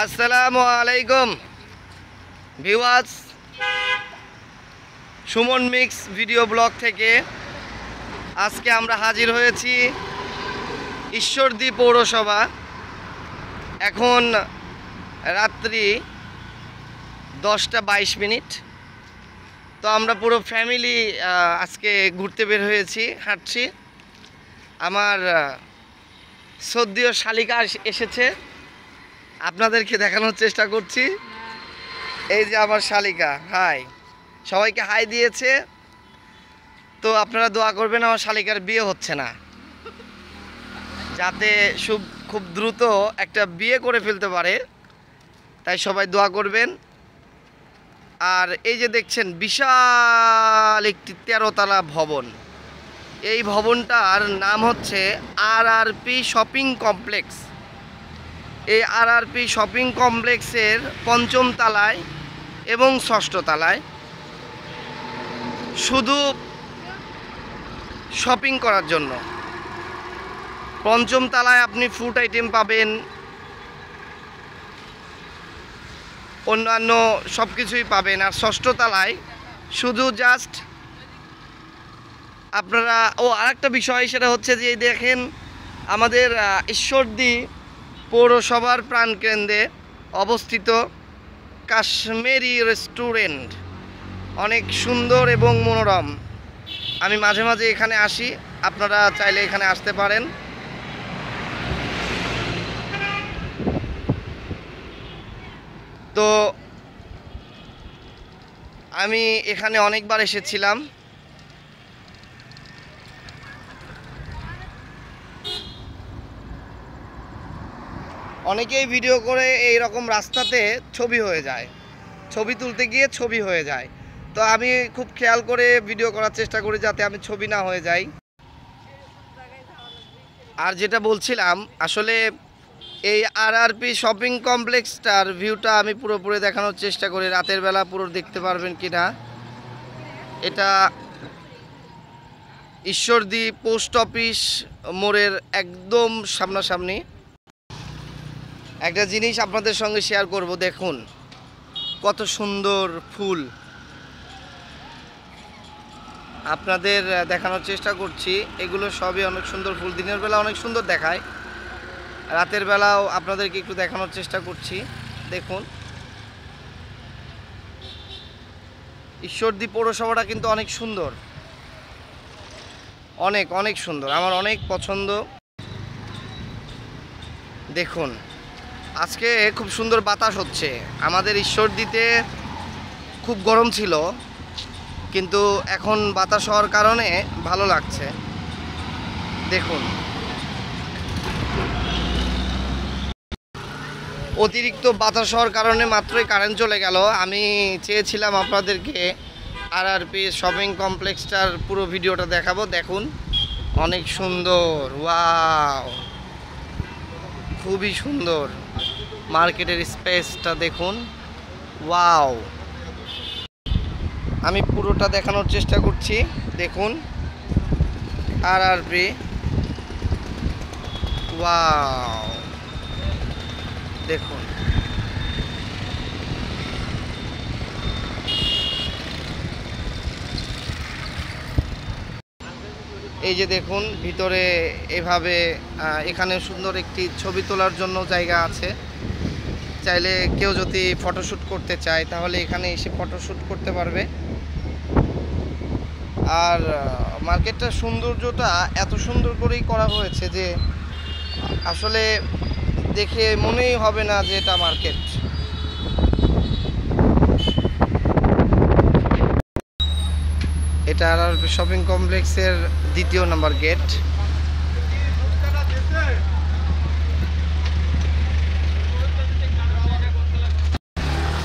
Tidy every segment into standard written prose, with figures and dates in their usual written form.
আসসালামু আলাইকুম viewers, Suman mix video blog থেকে আজকে আমরা হাজির হয়েছি ঈশ্বরদী পৌরসভা। এখন রাত্রি 10:22। তো আমরা পুরো ফ্যামিলি আজকে ঘুরতে বের হয়েছি, হাঁটছি। আমার শ্রদ্ধেয় শালিকা এসেছে, আপনাদেরকে দেখানোর চেষ্টা করছি। এই যে আমার শালিকা, হাই, সবাইকে হাই দিয়েছে। তো আপনারা দোয়া করবেন, আমার শালিকার বিয়ে হচ্ছে না, যাতে খুব দ্রুত একটা বিয়ে করে ফেলতে পারে, তাই সবাই দোয়া করবেন। আর এই যে দেখছেন বিশাল একটি 13তলা ভবন, এই ভবনটার নাম হচ্ছে RRP শপিং কমপ্লেক্স। এই RRP শপিং কমপ্লেক্সের 5ম তলায় এবং 6ষ্ঠ তলায় শুধু শপিং করার জন্য। 5ম তলায় আপনি ফুড আইটেম পাবেন, অন্যান্য সব কিছুই পাবেন। আর 6ষ্ঠ তলায় শুধু জাস্ট আপনারা আরেকটা বিষয়, সেটা হচ্ছে যে দেখেন আমাদের ঈশ্বরদী পৌরসভার প্রাণকেন্দ্রে অবস্থিত কাশ্মীরি রেস্টুরেন্ট, অনেক সুন্দর এবং মনোরম। আমি মাঝে মাঝে এখানে আসি, আপনারা চাইলে এখানে আসতে পারেন। তো আমি এখানে অনেকবার এসেছিলাম। অনেকেই ভিডিও করে এই রকম রাস্তাতে ছবি হয়ে যায়, ছবি তুলতে গিয়ে ছবি হয়ে যায়। তো আমি খুব খেয়াল করে ভিডিও করার চেষ্টা করি যাতে আমি ছবি না হয়ে যাই। আর যেটা বলছিলাম, আসলে এই RRP শপিং কমপ্লেক্সটার ভিউটা আমি পুরোপুরি দেখানোর চেষ্টা করি, রাতের বেলা পুরো দেখতে পারবেন কি না। এটা ঈশ্বরদী পোস্ট অফিস মোড়ের একদম সামনাসামনি। একটা জিনিস আপনাদের সঙ্গে শেয়ার করব, দেখুন কত সুন্দর ফুল। আপনাদের দেখানোর চেষ্টা করছি, এগুলো সবই অনেক সুন্দর ফুল। দিনের বেলা অনেক সুন্দর দেখায়, রাতের বেলাও আপনাদেরকে একটু দেখানোর চেষ্টা করছি। দেখুন ঈশ্বরদী পৌরসভাটা কিন্তু অনেক সুন্দর, অনেক অনেক সুন্দর, আমার অনেক পছন্দ। দেখুন আজকে খুব সুন্দর বাতাস হচ্ছে। আমাদের ঈশ্বরদীতে খুব গরম ছিল, কিন্তু এখন বাতাস হওয়ার কারণে ভালো লাগছে। দেখুন অতিরিক্ত বাতাস হওয়ার কারণে মাত্রই কারেন্ট চলে গেল। আমি চেয়েছিলাম আপনাদেরকে RRP শপিং কমপ্লেক্সটার পুরো ভিডিওটা দেখাবো। দেখুন অনেক সুন্দর, ওয়াও, খুবই সুন্দর। মার্কেটের স্পেসটা দেখুন, ওয়াও। আমি পুরোটা দেখানোর চেষ্টা করছি। দেখুন RRP, ওয়াও, দেখুন। এই যে দেখুন ভিতরে এভাবে এখানে সুন্দর একটি ছবি তোলার জন্য জায়গা আছে। চাইলে কেউ যদি ফটোশ্যুট করতে চায় তাহলে এখানে এসে ফটোশ্যুট করতে পারবে। আর মার্কেটটার সৌন্দর্যটা এত সুন্দর করেই করা হয়েছে যে আসলে দেখে মনেই হবে না যে এটা মার্কেট। এটা RRP শপিং কমপ্লেক্সের 2য় নম্বর গেট।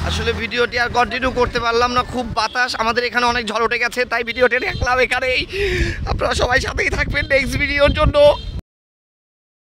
আসলে ভিডিওটি আর কন্টিনিউ করতে পারলাম না, খুব বাতাস, আমাদের এখানে অনেক ঝড় উঠে গেছে, তাই ভিডিওটি রাখলাম এখানেই। আপনারা সবাই সাথেই থাকবেন নেক্সট ভিডিওর জন্য।